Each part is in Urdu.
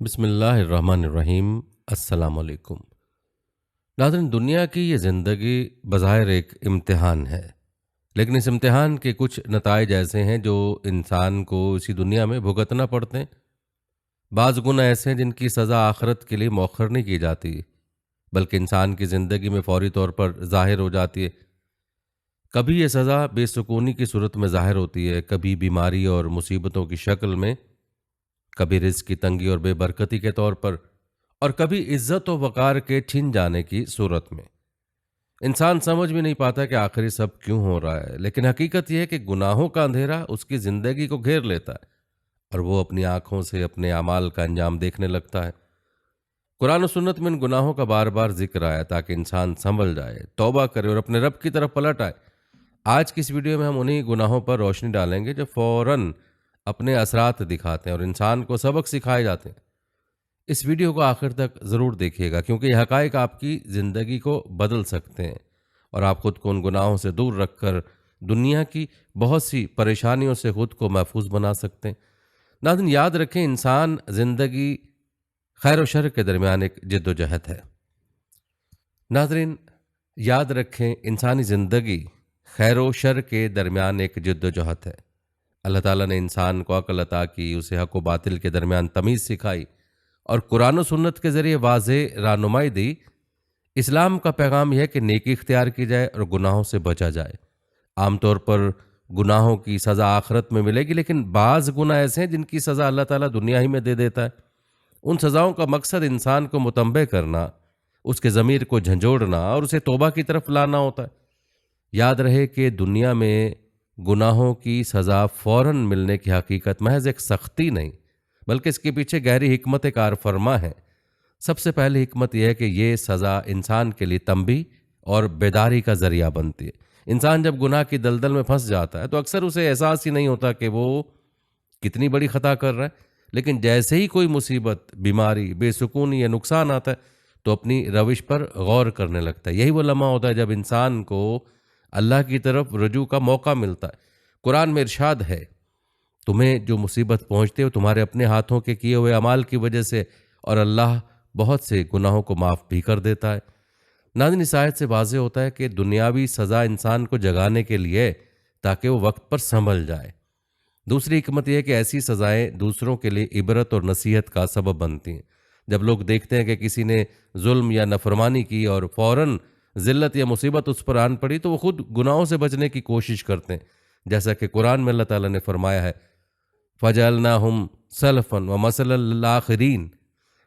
بسم اللہ الرحمن الرحیم۔ السلام علیکم ناظرین، دنیا کی یہ زندگی بظاہر ایک امتحان ہے، لیکن اس امتحان کے کچھ نتائج ایسے ہیں جو انسان کو اسی دنیا میں بھگتنا پڑتے ہیں۔ بعض گناہ ایسے ہیں جن کی سزا آخرت کے لیے مؤخر نہیں کی جاتی، بلکہ انسان کی زندگی میں فوری طور پر ظاہر ہو جاتی ہے۔ کبھی یہ سزا بے سکونی کی صورت میں ظاہر ہوتی ہے، کبھی بیماری اور مصیبتوں کی شکل میں، کبھی رزق کی تنگی اور بے برکتی کے طور پر، اور کبھی عزت و وقار کے چھن جانے کی صورت میں۔ انسان سمجھ بھی نہیں پاتا کہ آخر یہ سب کیوں ہو رہا ہے، لیکن حقیقت یہ ہے کہ گناہوں کا اندھیرا اس کی زندگی کو گھیر لیتا ہے اور وہ اپنی آنکھوں سے اپنے اعمال کا انجام دیکھنے لگتا ہے۔ قرآن و سنت میں ان گناہوں کا بار بار ذکر آیا تاکہ انسان سنبھل جائے، توبہ کرے اور اپنے رب کی طرف پلٹ آئے۔ آج کی اس ویڈیو میں ہم انہی گناہوں پر روشنی ڈالیں گے جو فوراً اپنے اثرات دکھاتے ہیں اور انسان کو سبق سکھائے جاتے ہیں۔ اس ویڈیو کو آخر تک ضرور دیکھیے گا، کیونکہ یہ حقائق آپ کی زندگی کو بدل سکتے ہیں اور آپ خود کو ان گناہوں سے دور رکھ کر دنیا کی بہت سی پریشانیوں سے خود کو محفوظ بنا سکتے ہیں۔ ناظرین، یاد رکھیں، انسان زندگی خیر و شر کے درمیان ایک جد و جہد ہے۔ ناظرین، یاد رکھیں، انسانی زندگی خیر و شر کے درمیان ایک جد و جہد ہے۔ اللہ تعالیٰ نے انسان کو عقل عطا کی، اسے حق و باطل کے درمیان تمیز سکھائی اور قرآن و سنت کے ذریعے واضح رہنمائی دی۔ اسلام کا پیغام یہ ہے کہ نیکی اختیار کی جائے اور گناہوں سے بچا جائے۔ عام طور پر گناہوں کی سزا آخرت میں ملے گی، لیکن بعض گناہ ایسے ہیں جن کی سزا اللہ تعالیٰ دنیا ہی میں دے دیتا ہے۔ ان سزاؤں کا مقصد انسان کو متنبہ کرنا، اس کے ضمیر کو جھنجھوڑنا اور اسے توبہ کی طرف لانا ہوتا ہے۔ یاد رہے کہ دنیا میں گناہوں کی سزا فوراً ملنے کی حقیقت محض ایک سختی نہیں، بلکہ اس کے پیچھے گہری حکمت کار فرما ہے۔ سب سے پہلی حکمت یہ ہے کہ یہ سزا انسان کے لیے تنبیہ اور بیداری کا ذریعہ بنتی ہے۔ انسان جب گناہ کی دلدل میں پھنس جاتا ہے تو اکثر اسے احساس ہی نہیں ہوتا کہ وہ کتنی بڑی خطا کر رہا ہے، لیکن جیسے ہی کوئی مصیبت، بیماری، بے سکونی یا نقصان آتا ہے تو اپنی روش پر غور کرنے لگتا ہے۔ یہی وہ لمحہ ہوتا ہے جب انسان کو اللہ کی طرف رجوع کا موقع ملتا ہے۔ قرآن میں ارشاد ہے، تمہیں جو مصیبت پہنچتے ہو تمہارے اپنے ہاتھوں کے کیے ہوئے اعمال کی وجہ سے، اور اللہ بہت سے گناہوں کو معاف بھی کر دیتا ہے۔ ناظرین، اس آیت سے واضح ہوتا ہے کہ دنیاوی سزا انسان کو جگانے کے لیے ہے تاکہ وہ وقت پر سنبھل جائے۔ دوسری حکمت یہ ہے کہ ایسی سزائیں دوسروں کے لیے عبرت اور نصیحت کا سبب بنتی ہیں۔ جب لوگ دیکھتے ہیں کہ کسی نے ظلم یا نافرمانی کی اور فوراً ذلت یا مصیبت اس پر آن پڑی تو وہ خود گناہوں سے بچنے کی کوشش کرتے ہیں، جیسا کہ قرآن میں اللہ تعالیٰ نے فرمایا ہے، فَجَعَلْنَاهُمْ سَلَفًا وَمَثَلًا لِلْآخِرِينَ،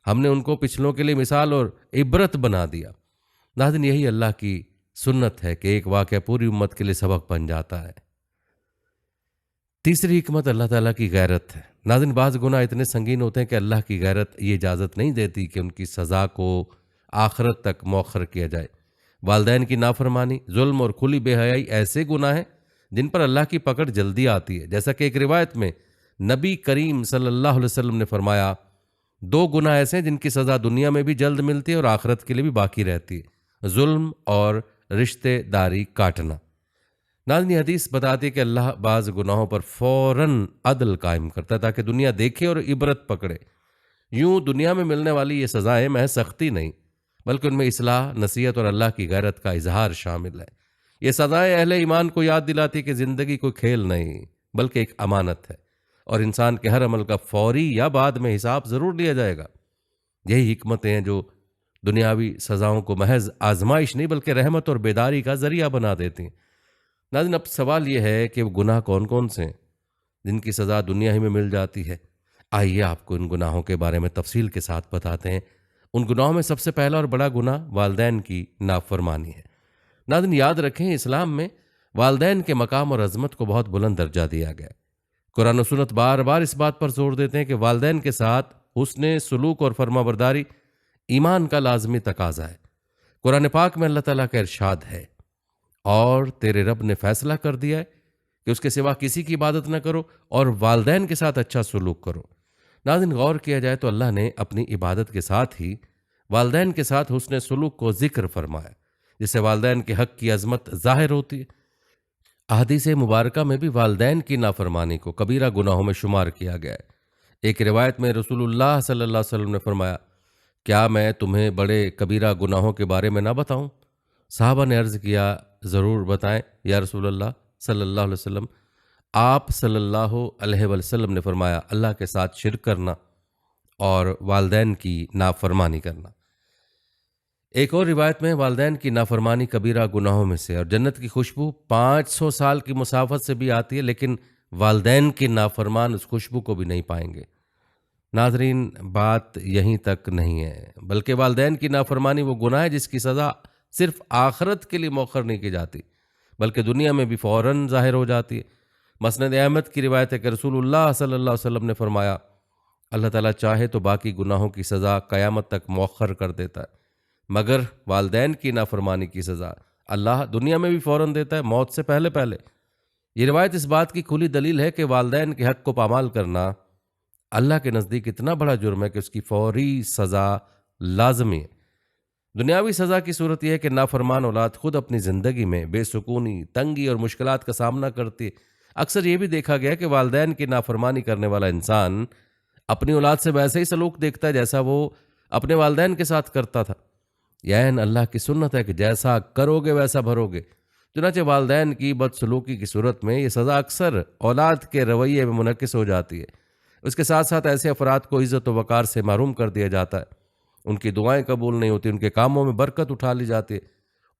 ہم نے ان کو پچھلوں کے لیے مثال اور عبرت بنا دیا۔ ناظرین، یہی اللہ کی سنت ہے کہ ایک واقعہ پوری امت کے لیے سبق بن جاتا ہے۔ تیسری حکمت اللہ تعالیٰ کی غیرت ہے۔ ناظرین، بعض گناہ اتنے سنگین ہوتے ہیں کہ اللہ کی غیرت یہ اجازت نہیں دیتی کہ ان کی سزا کو آخرت تک مؤخر کیا جائے۔ والدین کی نافرمانی، ظلم اور کھلی بے حیائی ایسے گناہ ہیں جن پر اللہ کی پکڑ جلدی آتی ہے، جیسا کہ ایک روایت میں نبی کریم صلی اللہ علیہ وسلم نے فرمایا، دو گناہ ایسے ہیں جن کی سزا دنیا میں بھی جلد ملتی ہے اور آخرت کے لیے بھی باقی رہتی ہے، ظلم اور رشتے داری کاٹنا۔ ناظرین، یہ حدیث بتاتی ہے کہ اللہ بعض گناہوں پر فوراً عدل قائم کرتا ہے تاکہ دنیا دیکھے اور عبرت پکڑے۔ یوں دنیا میں ملنے والی یہ سزائیں محض سختی نہیں، بلکہ ان میں اصلاح، نصیحت اور اللہ کی غیرت کا اظہار شامل ہے۔ یہ سزائیں اہل ایمان کو یاد دلاتی کہ زندگی کوئی کھیل نہیں بلکہ ایک امانت ہے، اور انسان کے ہر عمل کا فوری یا بعد میں حساب ضرور لیا جائے گا۔ یہی حکمتیں ہیں جو دنیاوی سزاؤں کو محض آزمائش نہیں بلکہ رحمت اور بیداری کا ذریعہ بنا دیتی ہیں۔ ناظرین، اب سوال یہ ہے کہ وہ گناہ کون کون سے ہیں جن کی سزا دنیا ہی میں مل جاتی ہے؟ آئیے آپ کو ان گناہوں کے بارے میں تفصیل کے ساتھ بتاتے ہیں۔ ان گناہوں میں سب سے پہلا اور بڑا گناہ والدین کی نافرمانی ہے۔ ناظرین، یاد رکھیں، اسلام میں والدین کے مقام اور عظمت کو بہت بلند درجہ دیا گیا ہے۔ قرآن و سنت بار بار اس بات پر زور دیتے ہیں کہ والدین کے ساتھ حسن سلوک اور فرما برداری ایمان کا لازمی تقاضا ہے۔ قرآن پاک میں اللہ تعالیٰ کا ارشاد ہے، اور تیرے رب نے فیصلہ کر دیا ہے کہ اس کے سوا کسی کی عبادت نہ کرو اور والدین کے ساتھ اچھا سلوک کرو۔ ناظرین، غور کیا جائے تو اللہ نے اپنی عبادت کے ساتھ ہی والدین کے ساتھ حسن سلوک کو ذکر فرمایا، جس سے والدین کے حق کی عظمت ظاہر ہوتی ہے۔ احادیث مبارکہ میں بھی والدین کی نافرمانی کو کبیرہ گناہوں میں شمار کیا گیا ہے۔ ایک روایت میں رسول اللہ صلی اللہ علیہ وسلم نے فرمایا، کیا میں تمہیں بڑے کبیرہ گناہوں کے بارے میں نہ بتاؤں؟ صحابہ نے عرض کیا، ضرور بتائیں یا رسول اللہ صلی اللہ علیہ وسلم۔ آپ صلی اللہ علیہ وسلم نے فرمایا، اللہ کے ساتھ شرک کرنا اور والدین کی نافرمانی کرنا۔ ایک اور روایت میں والدین کی نافرمانی کبیرہ گناہوں میں سے، اور جنت کی خوشبو 500 سال کی مسافت سے بھی آتی ہے، لیکن والدین کی نافرمان اس خوشبو کو بھی نہیں پائیں گے۔ ناظرین، بات یہیں تک نہیں ہے، بلکہ والدین کی نافرمانی وہ گناہ ہے جس کی سزا صرف آخرت کے لیے مؤخر نہیں کی جاتی، بلکہ دنیا میں بھی فوراً ظاہر ہو جاتی ہے۔ مسند احمد کی روایت ہے کہ رسول اللہ صلی اللہ علیہ وسلم نے فرمایا، اللہ تعالیٰ چاہے تو باقی گناہوں کی سزا قیامت تک مؤخر کر دیتا ہے، مگر والدین کی نافرمانی کی سزا اللہ دنیا میں بھی فوراً دیتا ہے، موت سے پہلے پہلے۔ یہ روایت اس بات کی کھلی دلیل ہے کہ والدین کے حق کو پامال کرنا اللہ کے نزدیک اتنا بڑا جرم ہے کہ اس کی فوری سزا لازمی ہے۔ دنیاوی سزا کی صورت یہ ہے کہ نافرمان اولاد خود اپنی زندگی میں بے سکونی، تنگی اور مشکلات کا سامنا کرتی ہے۔ اکثر یہ بھی دیکھا گیا کہ والدین کی نافرمانی کرنے والا انسان اپنی اولاد سے ویسے ہی سلوک دیکھتا ہے جیسا وہ اپنے والدین کے ساتھ کرتا تھا۔ یعنی اللہ کی سنت ہے کہ جیسا کرو گے ویسا بھرو گے۔ چنانچہ والدین کی بدسلوکی کی صورت میں یہ سزا اکثر اولاد کے رویے میں منعکس ہو جاتی ہے۔ اس کے ساتھ ساتھ ایسے افراد کو عزت و وقار سے محروم کر دیا جاتا ہے، ان کی دعائیں قبول نہیں ہوتی، ان کے کاموں میں برکت اٹھا لی جاتی ہے،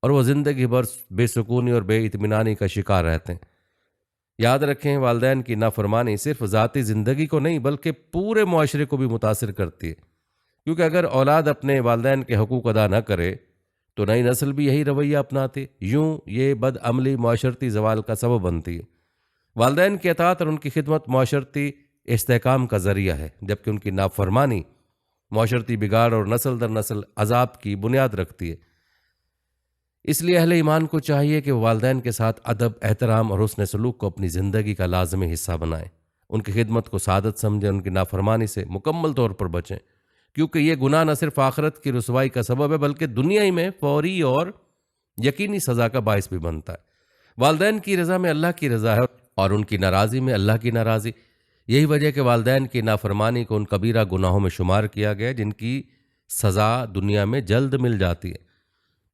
اور وہ زندگی بھر بے سکونی اور بے اطمینانی کا شکار رہتے ہیں۔ یاد رکھیں، والدین کی نافرمانی صرف ذاتی زندگی کو نہیں بلکہ پورے معاشرے کو بھی متاثر کرتی ہے، کیونکہ اگر اولاد اپنے والدین کے حقوق ادا نہ کرے تو نئی نسل بھی یہی رویہ اپناتی، یوں یہ بد عملی معاشرتی زوال کا سبب بنتی ہے۔ والدین کی اطاعت اور ان کی خدمت معاشرتی استحکام کا ذریعہ ہے، جبکہ ان کی نافرمانی معاشرتی بگاڑ اور نسل در نسل عذاب کی بنیاد رکھتی ہے۔ اس لیے اہل ایمان کو چاہیے کہ وہ والدین کے ساتھ ادب، احترام اور حسن سلوک کو اپنی زندگی کا لازمی حصہ بنائیں، ان کی خدمت کو سعادت سمجھیں، ان کی نافرمانی سے مکمل طور پر بچیں، کیونکہ یہ گناہ نہ صرف آخرت کی رسوائی کا سبب ہے بلکہ دنیا ہی میں فوری اور یقینی سزا کا باعث بھی بنتا ہے۔ والدین کی رضا میں اللہ کی رضا ہے اور ان کی ناراضی میں اللہ کی ناراضی۔ یہی وجہ کہ والدین کی نافرمانی کو ان کبیرہ گناہوں میں شمار کیا گیا جن کی سزا دنیا میں جلد مل جاتی ہے۔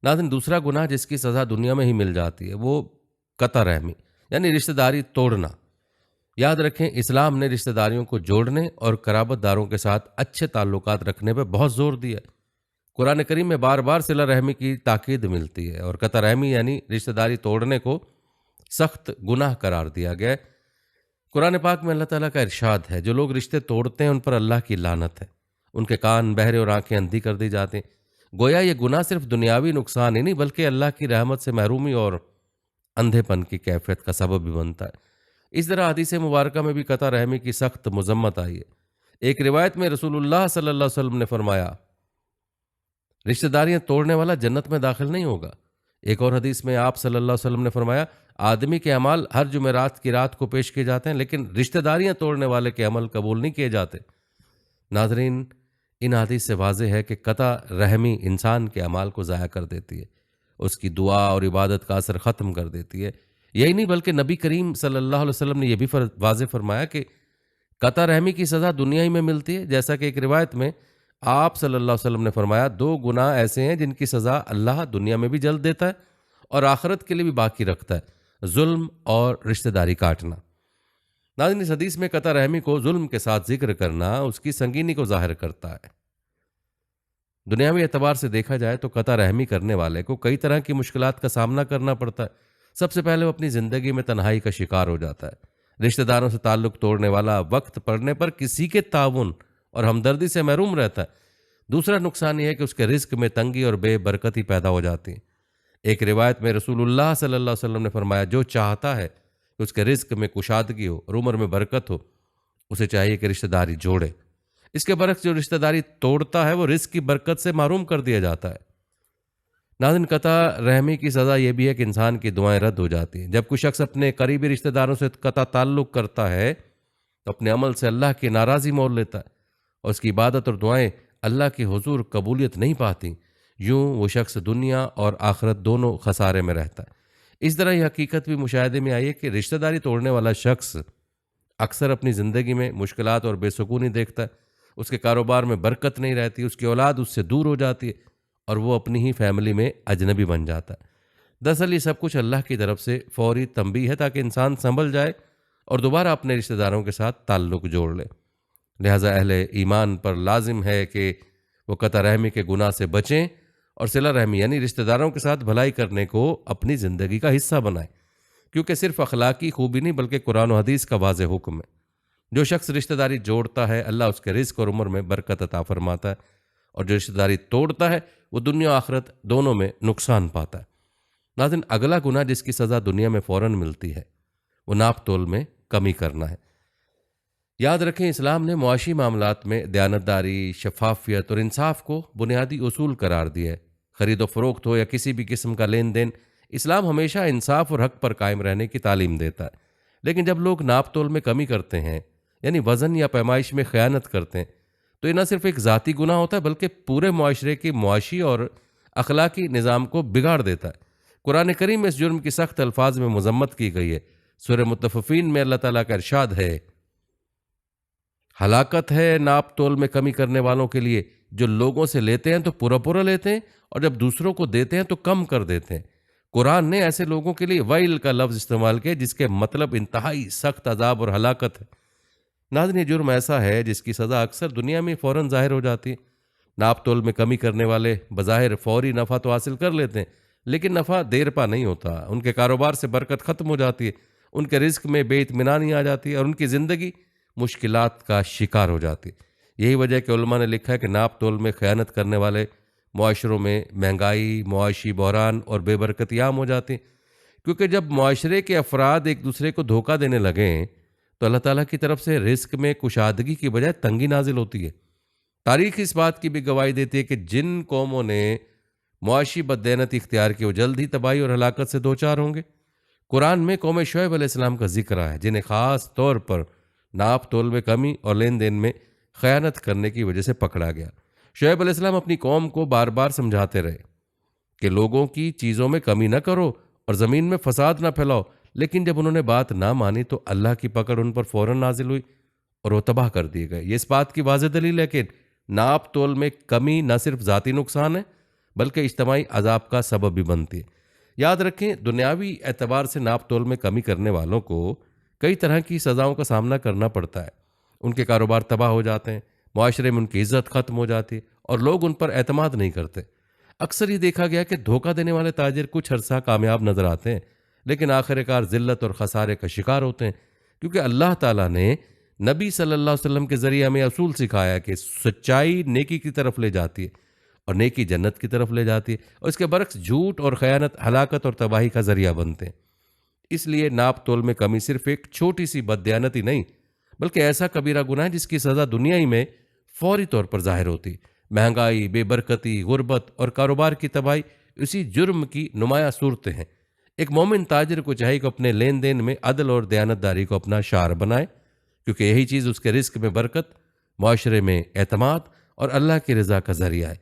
ناظرین، دوسرا گناہ جس کی سزا دنیا میں ہی مل جاتی ہے وہ قطع رحمی، یعنی رشتہ داری توڑنا۔ یاد رکھیں، اسلام نے رشتہ داریوں کو جوڑنے اور قرابت داروں کے ساتھ اچھے تعلقات رکھنے پہ بہت زور دیا ہے۔ قرآن کریم میں بار بار صلہ رحمی کی تاکید ملتی ہے، اور قطع رحمی یعنی رشتہ داری توڑنے کو سخت گناہ قرار دیا گیا ہے۔ قرآن پاک میں اللہ تعالیٰ کا ارشاد ہے، جو لوگ رشتے توڑتے ہیں ان پر اللہ کی لعنت ہے، ان کے کان بہرے اور آنکھیں اندھی کر دی جاتی ہیں۔ گویا یہ گناہ صرف دنیاوی نقصان ہی نہیں بلکہ اللہ کی رحمت سے محرومی اور اندھے پن کی کیفیت کا سبب بھی بنتا ہے۔ اس طرح حدیث مبارکہ میں بھی قطع رحمی کی سخت مذمت آئی ہے۔ ایک روایت میں رسول اللہ صلی اللہ علیہ وسلم نے فرمایا، رشتہ داریاں توڑنے والا جنت میں داخل نہیں ہوگا۔ ایک اور حدیث میں آپ صلی اللہ علیہ وسلم نے فرمایا، آدمی کے اعمال ہر جمعرات کی رات کو پیش کیے جاتے ہیں لیکن رشتہ داریاں توڑنے والے کے عمل قبول نہیں کیے جاتے۔ ناظرین، ان حدیث سے واضح ہے کہ قطع رحمی انسان کے اعمال کو ضائع کر دیتی ہے، اس کی دعا اور عبادت کا اثر ختم کر دیتی ہے۔ یہی نہیں بلکہ نبی کریم صلی اللہ علیہ وسلم نے یہ بھی واضح فرمایا کہ قطع رحمی کی سزا دنیا ہی میں ملتی ہے، جیسا کہ ایک روایت میں آپ صلی اللہ علیہ وسلم نے فرمایا، دو گناہ ایسے ہیں جن کی سزا اللہ دنیا میں بھی جلد دیتا ہے اور آخرت کے لیے بھی باقی رکھتا ہے، ظلم اور رشتہ داری کاٹنا۔ ناظرین، اس حدیث میں قطع رحمی کو ظلم کے ساتھ ذکر کرنا اس کی سنگینی کو ظاہر کرتا ہے۔ دنیاوی اعتبار سے دیکھا جائے تو قطع رحمی کرنے والے کو کئی طرح کی مشکلات کا سامنا کرنا پڑتا ہے۔ سب سے پہلے وہ اپنی زندگی میں تنہائی کا شکار ہو جاتا ہے۔ رشتہ داروں سے تعلق توڑنے والا وقت پڑنے پر کسی کے تعاون اور ہمدردی سے محروم رہتا ہے۔ دوسرا نقصان یہ ہے کہ اس کے رزق میں تنگی اور بے برکتی پیدا ہو جاتی ہے۔ ایک روایت میں رسول اللہ صلی اللہ علیہ وسلم نے فرمایا، جو چاہتا ہے کہ اس کے رزق میں کشادگی ہو اور عمر میں برکت ہو، اسے چاہیے کہ رشتہ داری جوڑے۔ اس کے برعکس جو رشتہ داری توڑتا ہے وہ رزق کی برکت سے محروم کر دیا جاتا ہے۔ ناظرین، قطع رحمی کی سزا یہ بھی ہے کہ انسان کی دعائیں رد ہو جاتی ہیں۔ جب کوئی شخص اپنے قریبی رشتہ داروں سے قطع تعلق کرتا ہے تو اپنے عمل سے اللہ کی ناراضی مول لیتا ہے اور اس کی عبادت اور دعائیں اللہ کی حضور قبولیت نہیں پاتی۔ یوں وہ شخص دنیا اور آخرت دونوں خسارے میں رہتا ہے۔ اس طرح یہ حقیقت بھی مشاہدے میں آئی ہے کہ رشتہ داری توڑنے والا شخص اکثر اپنی زندگی میں مشکلات اور بے سکونی دیکھتا ہے، اس کے کاروبار میں برکت نہیں رہتی، اس کی اولاد اس سے دور ہو جاتی ہے اور وہ اپنی ہی فیملی میں اجنبی بن جاتا ہے۔ دراصل یہ سب کچھ اللہ کی طرف سے فوری تنبیہ ہے تاکہ انسان سنبھل جائے اور دوبارہ اپنے رشتہ داروں کے ساتھ تعلق جوڑ لے۔ لہٰذا اہل ایمان پر لازم ہے کہ وہ قطع رحمی کے گناہ سے بچیں اور صلہ رحمی یعنی رشتہ داروں کے ساتھ بھلائی کرنے کو اپنی زندگی کا حصہ بنائیں، کیونکہ صرف اخلاقی خوبی نہیں بلکہ قرآن و حدیث کا واضح حکم ہے۔ جو شخص رشتہ داری جوڑتا ہے اللہ اس کے رزق اور عمر میں برکت عطا فرماتا ہے، اور جو رشتہ داری توڑتا ہے وہ دنیا و آخرت دونوں میں نقصان پاتا ہے۔ ناظرین، اگلا گناہ جس کی سزا دنیا میں فوراً ملتی ہے وہ ناپ تول میں کمی کرنا ہے۔ یاد رکھیں، اسلام نے معاشی معاملات میں دیانتداری، شفافیت اور انصاف کو بنیادی اصول قرار دیا ہے۔ خرید و فروخت ہو یا کسی بھی قسم کا لین دین، اسلام ہمیشہ انصاف اور حق پر قائم رہنے کی تعلیم دیتا ہے۔ لیکن جب لوگ ناپ تول میں کمی کرتے ہیں یعنی وزن یا پیمائش میں خیانت کرتے ہیں تو یہ نہ صرف ایک ذاتی گناہ ہوتا ہے بلکہ پورے معاشرے کی معاشی اور اخلاقی نظام کو بگاڑ دیتا ہے۔ قرآن کریم میں اس جرم کی سخت الفاظ میں مذمت کی گئی ہے۔ سورہ مطففین میں اللہ تعالیٰ کا ارشاد ہے، ہلاکت ہے ناپ تول میں کمی کرنے والوں کے لیے جو لوگوں سے لیتے ہیں تو پورا پورا لیتے ہیں اور جب دوسروں کو دیتے ہیں تو کم کر دیتے ہیں۔ قرآن نے ایسے لوگوں کے لیے ویل کا لفظ استعمال کیا جس کے مطلب انتہائی سخت عذاب اور ہلاکت ہے۔ ناظرین، یہ جرم ایسا ہے جس کی سزا اکثر دنیا میں فوراً ظاہر ہو جاتی ہے۔ ناپ تول میں کمی کرنے والے بظاہر فوری نفع تو حاصل کر لیتے ہیں لیکن نفع دیر پا نہیں ہوتا، ان کے کاروبار سے برکت ختم ہو جاتی ہے، ان کے رزق میں بے اطمینانی آ جاتی ہے اور ان کی زندگی مشکلات کا شکار ہو جاتی ہے۔ یہی وجہ ہے کہ علماء نے لکھا ہے کہ ناپ تول میں خیانت کرنے والے معاشروں میں مہنگائی، معاشی بحران اور بے برکتی عام ہو جاتی ہیں، کیونکہ جب معاشرے کے افراد ایک دوسرے کو دھوکہ دینے لگیں تو اللہ تعالیٰ کی طرف سے رزق میں کشادگی کی بجائے تنگی نازل ہوتی ہے۔ تاریخ اس بات کی بھی گواہی دیتی ہے کہ جن قوموں نے معاشی بددینتی اختیار کی وہ جلد ہی تباہی اور ہلاکت سے دوچار ہوں گے۔ قرآن میں قوم شعیب علیہ السلام کا ذکر ہے جنہیں خاص طور پر ناپ تول میں کمی اور لین دین میں خیانت کرنے کی وجہ سے پکڑا گیا۔ شعیب علیہ السلام اپنی قوم کو بار بار سمجھاتے رہے کہ لوگوں کی چیزوں میں کمی نہ کرو اور زمین میں فساد نہ پھیلاؤ، لیکن جب انہوں نے بات نہ مانی تو اللہ کی پکڑ ان پر فوراً نازل ہوئی اور وہ تباہ کر دیے گئے۔ یہ اس بات کی واضح دلیل ہے کہ ناپ تول میں کمی نہ صرف ذاتی نقصان ہے بلکہ اجتماعی عذاب کا سبب بھی بنتی ہے۔ یاد رکھیں، دنیاوی اعتبار سے ناپ تول میں کمی کرنے والوں کو کئی طرح کی سزاؤں کا سامنا کرنا پڑتا ہے۔ ان کے کاروبار تباہ ہو جاتے ہیں، معاشرے میں ان کی عزت ختم ہو جاتی ہے اور لوگ ان پر اعتماد نہیں کرتے۔ اکثر یہ دیکھا گیا کہ دھوکہ دینے والے تاجر کچھ عرصہ کامیاب نظر آتے ہیں لیکن آخر کار ذلت اور خسارے کا شکار ہوتے ہیں، کیونکہ اللہ تعالیٰ نے نبی صلی اللہ علیہ وسلم کے ذریعے ہمیں اصول سکھایا کہ سچائی نیکی کی طرف لے جاتی ہے اور نیکی جنت کی طرف لے جاتی ہے، اور اس کے برعکس جھوٹ اور خیانت ہلاکت اور تباہی کا ذریعہ بنتے ہیں۔ اس لیے ناپ تول میں کمی صرف ایک چھوٹی سی بددیانتی نہیں بلکہ ایسا کبیرہ گناہ ہے جس کی سزا دنیا ہی میں فوری طور پر ظاہر ہوتی۔ مہنگائی، بے برکتی، غربت اور کاروبار کی تباہی اسی جرم کی نمایاں صورتیں ہیں۔ ایک مومن تاجر کو چاہیے کہ اپنے لین دین میں عدل اور دیانتداری کو اپنا شعار بنائے، کیونکہ یہی چیز اس کے رزق میں برکت، معاشرے میں اعتماد اور اللہ کی رضا کا ذریعہ ہے۔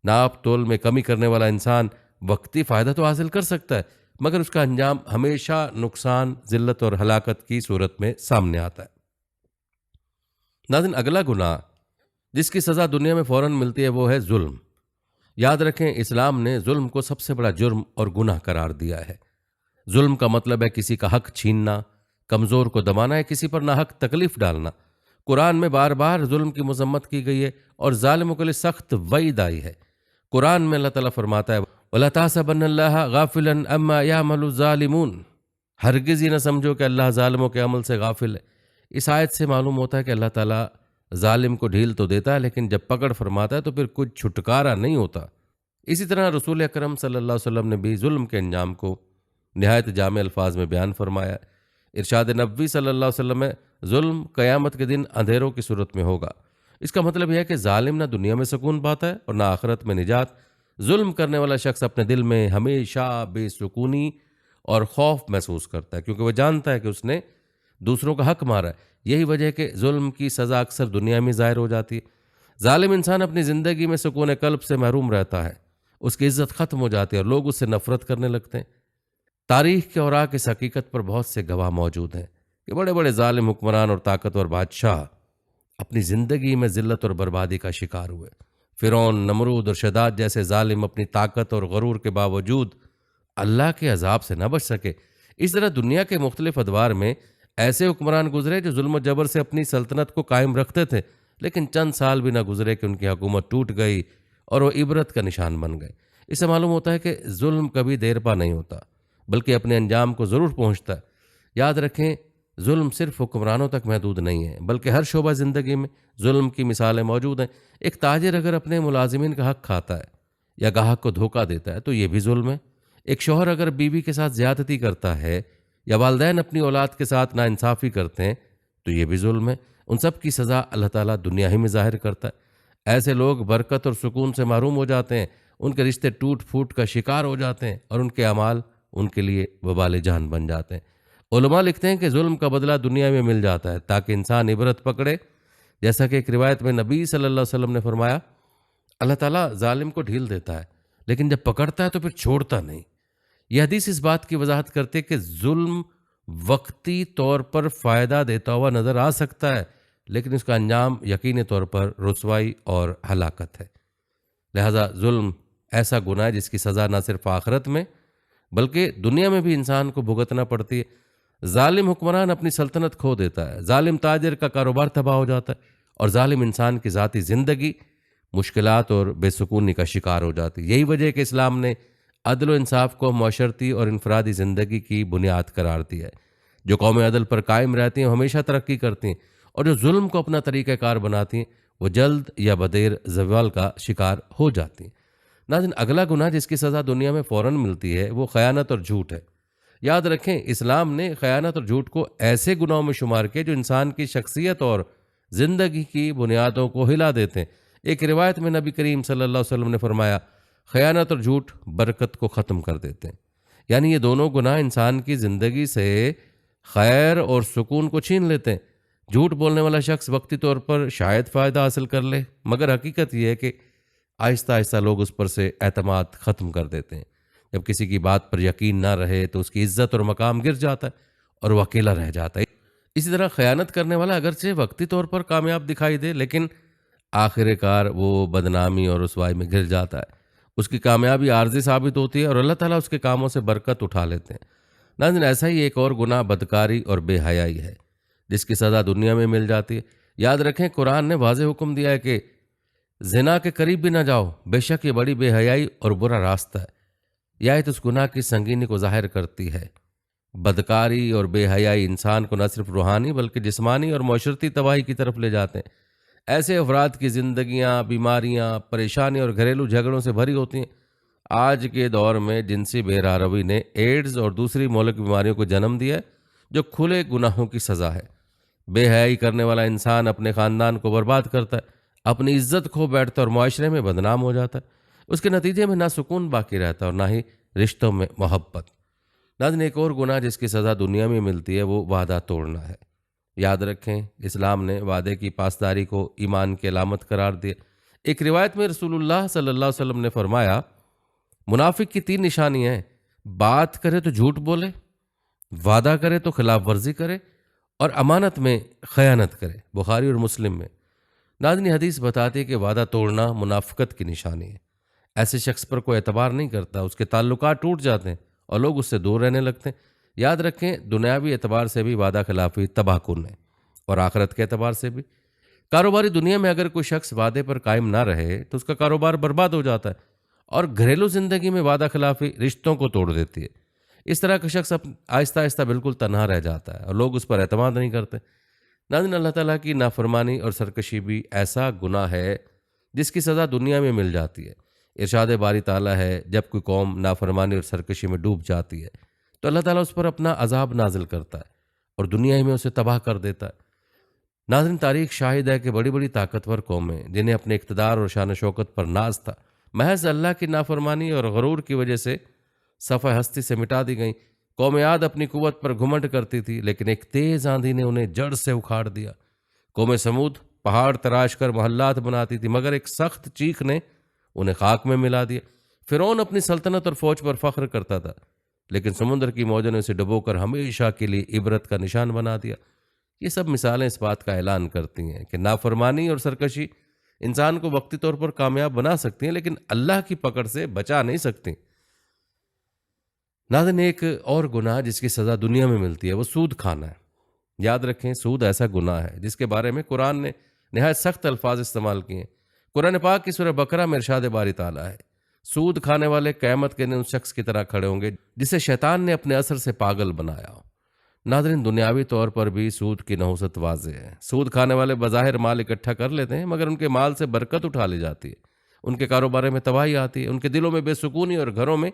ناپ تول میں کمی کرنے والا انسان وقتی فائدہ تو حاصل کر سکتا ہے مگر اس کا انجام ہمیشہ نقصان، ذلت اور ہلاکت کی صورت میں سامنے آتا ہے۔ ناظرین، اگلا گناہ جس کی سزا دنیا میں فوراً ملتی ہے وہ ہے ظلم۔ یاد رکھیں، اسلام نے ظلم کو سب سے بڑا جرم اور گناہ قرار دیا ہے۔ ظلم کا مطلب ہے کسی کا حق چھیننا، کمزور کو دبانا یا کسی پر ناحق تکلیف ڈالنا۔ قرآن میں بار بار ظلم کی مذمت کی گئی ہے اور ظالموں کے لیے سخت وعید آئی ہے۔ قرآن میں اللہ تعالیٰ فرماتا ہے، وَلَا تَحْسَبَنَّ اللَّهَ غَافِلًا عَمَّا يَعْمَلُ الظَّالِمُونَ، ہرگز ہی نہ سمجھو کہ اللہ ظالموں کے عمل سے غافل ہے۔ اس آیت سے معلوم ہوتا ہے کہ اللہ تعالیٰ ظالم کو ڈھیل تو دیتا ہے لیکن جب پکڑ فرماتا ہے تو پھر کچھ چھٹکارا نہیں ہوتا۔ اسی طرح رسول اکرم صلی اللہ علیہ وسلم نے بھی ظلم کے انجام کو نہایت جامع الفاظ میں بیان فرمایا۔ ارشاد نبوی صلی اللہ علیہ وسلم میں ظلم قیامت کے دن اندھیروں کی صورت میں ہوگا۔ اس کا مطلب یہ ہے کہ ظالم نہ دنیا میں سکون پاتا ہے اور نہ آخرت میں نجات۔ ظلم کرنے والا شخص اپنے دل میں ہمیشہ بے سکونی اور خوف محسوس کرتا ہے کیونکہ وہ جانتا ہے کہ اس نے دوسروں کا حق مارا ہے۔ یہی وجہ ہے کہ ظلم کی سزا اکثر دنیا میں ظاہر ہو جاتی ہے۔ ظالم انسان اپنی زندگی میں سکون قلب سے محروم رہتا ہے، اس کی عزت ختم ہو جاتی ہے اور لوگ اس سے نفرت کرنے لگتے ہیں۔ تاریخ کے اوراق اس حقیقت پر بہت سے گواہ موجود ہیں کہ بڑے بڑے ظالم حکمران اور طاقتور بادشاہ اپنی زندگی میں ذلت اور بربادی کا شکار ہوئے۔ فرعون، نمرود اور شداد جیسے ظالم اپنی طاقت اور غرور کے باوجود اللہ کے عذاب سے نہ بچ سکے۔ اس طرح دنیا کے مختلف ادوار میں ایسے حکمران گزرے جو ظلم و جبر سے اپنی سلطنت کو قائم رکھتے تھے، لیکن چند سال بھی نہ گزرے کہ ان کی حکومت ٹوٹ گئی اور وہ عبرت کا نشان بن گئے۔ اس سے معلوم ہوتا ہے کہ ظلم کبھی دیر پا نہیں ہوتا، بلکہ اپنے انجام کو ضرور پہنچتا ہے۔ یاد رکھیں، ظلم صرف حکمرانوں تک محدود نہیں ہے، بلکہ ہر شعبہ زندگی میں ظلم کی مثالیں موجود ہیں۔ ایک تاجر اگر اپنے ملازمین کا حق کھاتا ہے یا گاہک کو دھوکہ دیتا ہے تو یہ بھی ظلم ہے۔ ایک شوہر اگر بیوی کے ساتھ زیادتی کرتا ہے یا والدین اپنی اولاد کے ساتھ ناانصافی کرتے ہیں تو یہ بھی ظلم ہے۔ ان سب کی سزا اللہ تعالیٰ دنیا ہی میں ظاہر کرتا ہے۔ ایسے لوگ برکت اور سکون سے محروم ہو جاتے ہیں، ان کے رشتے ٹوٹ پھوٹ کا شکار ہو جاتے ہیں اور ان کے اعمال ان کے لیے وبال جان بن جاتے ہیں۔ علماء لکھتے ہیں کہ ظلم کا بدلہ دنیا میں مل جاتا ہے تاکہ انسان عبرت پکڑے۔ جیسا کہ ایک روایت میں نبی صلی اللہ علیہ وسلم نے فرمایا، اللہ تعالیٰ ظالم کو ڈھیل دیتا ہے لیکن جب پکڑتا ہے تو پھر چھوڑتا نہیں۔ یہ حدیث اس بات کی وضاحت کرتے کہ ظلم وقتی طور پر فائدہ دیتا ہوا نظر آ سکتا ہے، لیکن اس کا انجام یقینی طور پر رسوائی اور ہلاکت ہے۔ لہذا ظلم ایسا گناہ ہے جس کی سزا نہ صرف آخرت میں بلکہ دنیا میں بھی انسان کو بھگتنا پڑتی ہے۔ ظالم حکمران اپنی سلطنت کھو دیتا ہے، ظالم تاجر کا کاروبار تباہ ہو جاتا ہے اور ظالم انسان کی ذاتی زندگی مشکلات اور بے سکونی کا شکار ہو جاتی ہے۔ یہی وجہ ہے کہ اسلام نے عدل و انصاف کو معاشرتی اور انفرادی زندگی کی بنیاد قرار دیا ہے۔ جو قومیں عدل پر قائم رہتی ہیں وہ ہمیشہ ترقی کرتی ہیں، اور جو ظلم کو اپنا طریقہ کار بناتی ہیں وہ جلد یا بدیر زوال کا شکار ہو جاتی ہیں۔ ناظرین، اگلا گناہ جس کی سزا دنیا میں فوراً ملتی ہے وہ خیانت اور جھوٹ ہے۔ یاد رکھیں، اسلام نے خیانت اور جھوٹ کو ایسے گناہوں میں شمار کیا جو انسان کی شخصیت اور زندگی کی بنیادوں کو ہلا دیتے ہیں۔ ایک روایت میں نبی کریم صلی اللہ علیہ وسلم نے فرمایا، خیانت اور جھوٹ برکت کو ختم کر دیتے ہیں۔ یعنی یہ دونوں گناہ انسان کی زندگی سے خیر اور سکون کو چھین لیتے ہیں۔ جھوٹ بولنے والا شخص وقتی طور پر شاید فائدہ حاصل کر لے، مگر حقیقت یہ ہے کہ آہستہ آہستہ لوگ اس پر سے اعتماد ختم کر دیتے ہیں۔ جب کسی کی بات پر یقین نہ رہے تو اس کی عزت اور مقام گر جاتا ہے اور وہ اکیلا رہ جاتا ہے۔ اسی طرح خیانت کرنے والا اگرچہ وقتی طور پر کامیاب دکھائی دے، لیکن آخر کار وہ بدنامی اور رسوائی میں گر جاتا ہے۔ اس کی کامیابی عارضی ثابت ہوتی ہے اور اللہ تعالیٰ اس کے کاموں سے برکت اٹھا لیتے ہیں۔ ناظرین، ایسا ہی ایک اور گناہ بدکاری اور بے حیائی ہے جس کی سزا دنیا میں مل جاتی ہے۔ یاد رکھیں، قرآن نے واضح حکم دیا ہے کہ زنا کے قریب بھی نہ جاؤ، بے شک یہ بڑی بے حیائی اور برا راستہ ہے۔ یہ آیت اس گناہ کی سنگینی کو ظاہر کرتی ہے۔ بدکاری اور بے حیائی انسان کو نہ صرف روحانی بلکہ جسمانی اور معاشرتی تباہی کی طرف لے جاتے ہیں۔ ایسے افراد کی زندگیاں بیماریاں، پریشانی اور گھریلو جھگڑوں سے بھری ہوتی ہیں۔ آج کے دور میں جنسی بے راروی نے ایڈز اور دوسری مہلک بیماریوں کو جنم دیا ہے جو کھلے گناہوں کی سزا ہے۔ بے حیائی کرنے والا انسان اپنے خاندان کو برباد کرتا ہے، اپنی عزت کھو بیٹھتا ہے اور معاشرے میں بدنام ہو جاتا ہے۔ اس کے نتیجے میں نہ سکون باقی رہتا اور نہ ہی رشتوں میں محبت۔ ناظرین، ایک اور گناہ جس کی سزا دنیا میں ملتی ہے وہ وعدہ توڑنا ہے۔ یاد رکھیں، اسلام نے وعدے کی پاسداری کو ایمان کی علامت قرار دیا۔ ایک روایت میں رسول اللہ صلی اللہ علیہ وسلم نے فرمایا، منافق کی 3 نشانیاں ہیں: بات کرے تو جھوٹ بولے، وعدہ کرے تو خلاف ورزی کرے، اور امانت میں خیانت کرے۔ بخاری اور مسلم میں۔ ناظرین، حدیث بتاتی ہے کہ وعدہ توڑنا منافقت کی نشانی ہے۔ ایسے شخص پر کوئی اعتبار نہیں کرتا، اس کے تعلقات ٹوٹ جاتے ہیں اور لوگ اس سے دور رہنے لگتے ہیں۔ یاد رکھیں، دنیاوی اعتبار سے بھی وعدہ خلافی تباہ کن ہے، اور آخرت کے اعتبار سے بھی۔ کاروباری دنیا میں اگر کوئی شخص وعدے پر قائم نہ رہے تو اس کا کاروبار برباد ہو جاتا ہے، اور گھریلو زندگی میں وعدہ خلافی رشتوں کو توڑ دیتی ہے۔ اس طرح کا شخص آہستہ آہستہ بالکل تنہا رہ جاتا ہے اور لوگ اس پر اعتماد نہیں کرتے۔ ناظرین، اللہ تعالیٰ کی نافرمانی اور سرکشی بھی ایسا گناہ ہے جس کی سزا دنیا میں مل جاتی ہے۔ ارشاد باری تعالیٰ ہے، جب کوئی قوم نافرمانی اور سرکشی میں ڈوب جاتی ہے تو اللہ تعالیٰ اس پر اپنا عذاب نازل کرتا ہے اور دنیا ہی میں اسے تباہ کر دیتا ہے۔ ناظرین، تاریخ شاہد ہے کہ بڑی بڑی طاقتور قومیں جنہیں اپنے اقتدار اور شان و شوکت پر ناز تھا، محض اللہ کی نافرمانی اور غرور کی وجہ سے صفحہ ہستی سے مٹا دی گئیں۔ قوم عاد اپنی قوت پر گھمنڈ کرتی تھی، لیکن ایک تیز آندھی نے انہیں جڑ سے اکھاڑ دیا۔ قوم سمود پہاڑ تراش کر محلات بناتی تھی، مگر ایک سخت چیخ نے انہیں خاک میں ملا دیا۔ فرعون اپنی سلطنت اور فوج پر فخر کرتا تھا، لیکن سمندر کی موجوں نے اسے ڈبو کر ہمیشہ کے لیے عبرت کا نشان بنا دیا۔ یہ سب مثالیں اس بات کا اعلان کرتی ہیں کہ نافرمانی اور سرکشی انسان کو وقتی طور پر کامیاب بنا سکتی ہیں، لیکن اللہ کی پکڑ سے بچا نہیں سکتی۔ ناظرین، ایک اور گناہ جس کی سزا دنیا میں ملتی ہے وہ سود کھانا ہے۔ یاد رکھیں، سود ایسا گناہ ہے جس کے بارے میں قرآن نے نہایت سخت الفاظ استعمال کیے ہیں۔ قرآن پاک کی سورہ بقرہ میں ارشاد باری تعالیٰ ہے، سود کھانے والے قیامت کے دن اس شخص کی طرح کھڑے ہوں گے جسے شیطان نے اپنے اثر سے پاگل بنایا ہو۔ ناظرین، دنیاوی طور پر بھی سود کی نحوست واضح ہے۔ سود کھانے والے بظاہر مال اکٹھا کر لیتے ہیں، مگر ان کے مال سے برکت اٹھا لی جاتی ہے، ان کے کاروبار میں تباہی آتی ہے، ان کے دلوں میں بے سکونی اور گھروں میں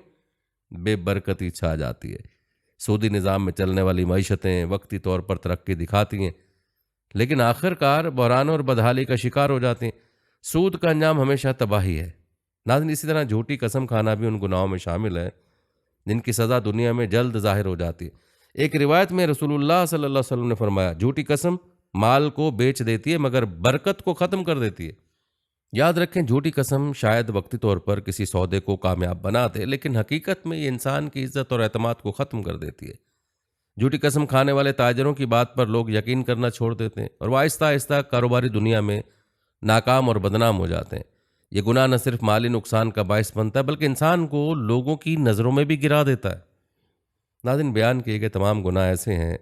بے برکتی چھا جاتی ہے۔ سودی نظام میں چلنے والی معیشتیں وقتی طور پر ترقی دکھاتی ہیں، لیکن آخر کار بحران اور بدحالی کا شکار ہو جاتے ہیں۔ سود کا انجام ہمیشہ تباہی ہے۔ ناظرین، اسی طرح جھوٹی قسم کھانا بھی ان گناہوں میں شامل ہے جن کی سزا دنیا میں جلد ظاہر ہو جاتی ہے۔ ایک روایت میں رسول اللہ صلی اللہ علیہ وسلم نے فرمایا، جھوٹی قسم مال کو بیچ دیتی ہے مگر برکت کو ختم کر دیتی ہے۔ یاد رکھیں، جھوٹی قسم شاید وقتی طور پر کسی سودے کو کامیاب بنا دے، لیکن حقیقت میں یہ انسان کی عزت اور اعتماد کو ختم کر دیتی ہے۔ جھوٹی قسم کھانے والے تاجروں کی بات پر لوگ یقین کرنا چھوڑ دیتے ہیں اور وہ آہستہ آہستہ کاروباری دنیا میں ناکام اور بدنام ہو جاتے ہیں۔ یہ گناہ نہ صرف مالی نقصان کا باعث بنتا ہے بلکہ انسان کو لوگوں کی نظروں میں بھی گرا دیتا ہے۔ ناظرین، بیان کیے گئے تمام گناہ ایسے ہیں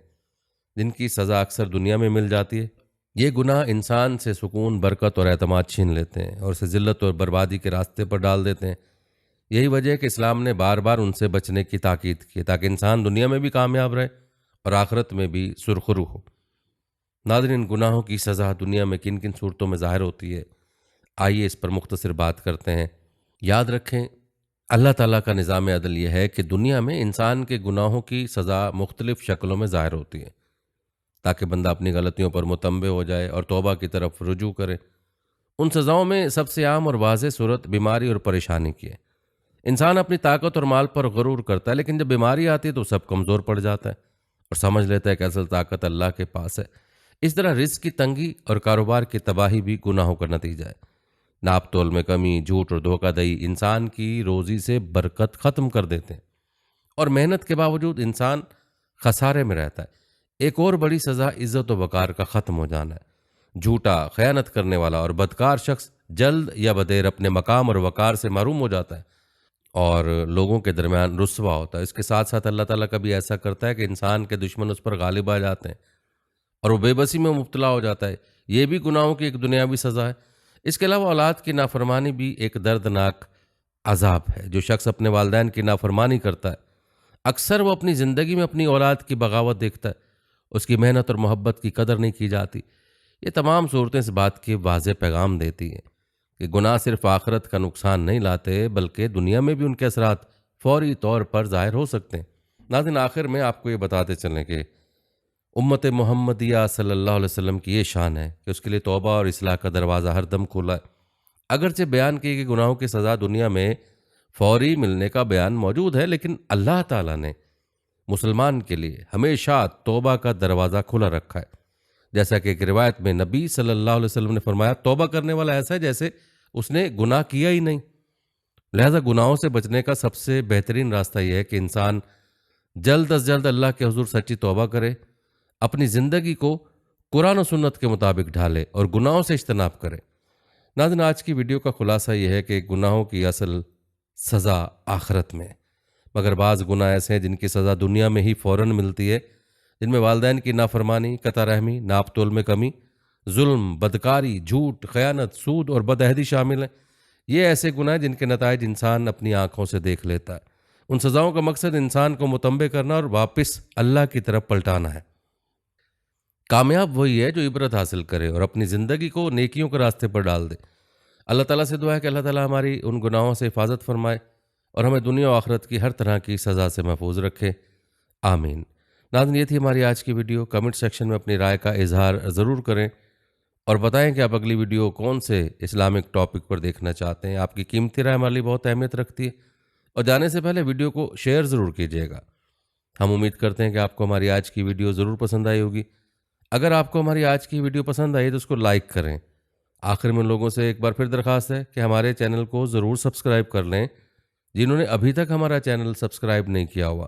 جن کی سزا اکثر دنیا میں مل جاتی ہے۔ یہ گناہ انسان سے سکون، برکت اور اعتماد چھین لیتے ہیں اور اسے ذلت اور بربادی کے راستے پر ڈال دیتے ہیں۔ یہی وجہ ہے کہ اسلام نے بار بار ان سے بچنے کی تاکید کی تاکہ انسان دنیا میں بھی کامیاب رہے اور آخرت میں بھی سرخرو ہو۔ ناظرین، گناہوں کی سزا دنیا میں کن کن صورتوں میں ظاہر ہوتی ہے، آئیے اس پر مختصر بات کرتے ہیں۔ یاد رکھیں، اللہ تعالیٰ کا نظام عدل یہ ہے کہ دنیا میں انسان کے گناہوں کی سزا مختلف شکلوں میں ظاہر ہوتی ہے تاکہ بندہ اپنی غلطیوں پر متنبہ ہو جائے اور توبہ کی طرف رجوع کرے۔ ان سزاؤں میں سب سے عام اور واضح صورت بیماری اور پریشانی کی ہے۔ انسان اپنی طاقت اور مال پر غرور کرتا ہے، لیکن جب بیماری آتی ہے تو سب کمزور پڑ جاتا ہے اور سمجھ لیتا ہے کہ اصل طاقت اللہ کے پاس ہے۔ اس طرح رزق کی تنگی اور کاروبار کی تباہی بھی گناہوں کا نتیجہ ہے۔ ناپ تول میں کمی، جھوٹ اور دھوکہ دہی انسان کی روزی سے برکت ختم کر دیتے ہیں اور محنت کے باوجود انسان خسارے میں رہتا ہے۔ ایک اور بڑی سزا عزت و وقار کا ختم ہو جانا ہے۔ جھوٹا، خیانت کرنے والا اور بدکار شخص جلد یا بدیر اپنے مقام اور وقار سے محروم ہو جاتا ہے اور لوگوں کے درمیان رسوا ہوتا ہے۔ اس کے ساتھ ساتھ اللہ تعالیٰ کبھی ایسا کرتا ہے کہ انسان کے دشمن اس پر غالب آ جاتے ہیں اور وہ بے بسی میں مبتلا ہو جاتا ہے۔ یہ بھی گناہوں کی ایک دنیاوی سزا ہے۔ اس کے علاوہ اولاد کی نافرمانی بھی ایک دردناک عذاب ہے۔ جو شخص اپنے والدین کی نافرمانی کرتا ہے، اکثر وہ اپنی زندگی میں اپنی اولاد کی بغاوت دیکھتا ہے، اس کی محنت اور محبت کی قدر نہیں کی جاتی۔ یہ تمام صورتیں اس بات کی واضح پیغام دیتی ہیں کہ گناہ صرف آخرت کا نقصان نہیں لاتے بلکہ دنیا میں بھی ان کے اثرات فوری طور پر ظاہر ہو سکتے ہیں۔ ناظرین، آخر میں آپ کو یہ بتاتے چلیں کہ امت محمدیہ صلی اللہ علیہ وسلم کی یہ شان ہے کہ اس کے لیے توبہ اور اصلاح کا دروازہ ہر دم کھلا ہے۔ اگرچہ بیان کیے گئے گناہوں کی سزا دنیا میں فوری ملنے کا بیان موجود ہے، لیکن اللہ تعالیٰ نے مسلمان کے لیے ہمیشہ توبہ کا دروازہ کھلا رکھا ہے۔ جیسا کہ ایک روایت میں نبی صلی اللہ علیہ وسلم نے فرمایا، توبہ کرنے والا ایسا ہے جیسے اس نے گناہ کیا ہی نہیں۔ لہذا گناہوں سے بچنے کا سب سے بہترین راستہ یہ ہے کہ انسان جلد از جلد اللہ کے حضور سچی توبہ کرے، اپنی زندگی کو قرآن و سنت کے مطابق ڈھالے اور گناہوں سے اجتناب کرے۔ ناظرین، آج کی ویڈیو کا خلاصہ یہ ہے کہ گناہوں کی اصل سزا آخرت میں، مگر بعض گناہ ایسے ہیں جن کی سزا دنیا میں ہی فوراً ملتی ہے، جن میں والدین کی نافرمانی، قطع رحمی، ناپ تول میں کمی، ظلم، بدکاری، جھوٹ، خیانت، سود اور بدعہدی شامل ہیں۔ یہ ایسے گناہ ہیں جن کے نتائج انسان اپنی آنکھوں سے دیکھ لیتا ہے۔ ان سزاؤں کا مقصد انسان کو متنبہ کرنا اور واپس اللہ کی طرف پلٹانا ہے۔ کامیاب وہی ہے جو عبرت حاصل کرے اور اپنی زندگی کو نیکیوں کے راستے پر ڈال دے۔ اللہ تعالیٰ سے دعا ہے کہ اللہ تعالیٰ ہماری ان گناہوں سے حفاظت فرمائے اور ہمیں دنیا و آخرت کی ہر طرح کی سزا سے محفوظ رکھے، آمین۔ ناظرین، یہ تھی ہماری آج کی ویڈیو۔ کمنٹ سیکشن میں اپنی رائے کا اظہار ضرور کریں اور بتائیں کہ آپ اگلی ویڈیو کون سے اسلامک ٹاپک پر دیکھنا چاہتے ہیں۔ آپ کی قیمتی رائے ہمارے لیے بہت اہمیت رکھتی ہے، اور جانے سے پہلے ویڈیو کو شیئر ضرور کیجیے گا۔ ہم امید کرتے ہیں کہ آپ کو ہماری آج کی ویڈیو ضرور پسند آئی ہوگی۔ اگر آپ کو ہماری آج کی ویڈیو پسند آئی تو اس کو لائک کریں۔ آخر میں ان لوگوں سے ایک بار پھر درخواست ہے کہ ہمارے چینل کو ضرور سبسکرائب کر لیں جنہوں نے ابھی تک ہمارا چینل سبسکرائب نہیں کیا ہوا،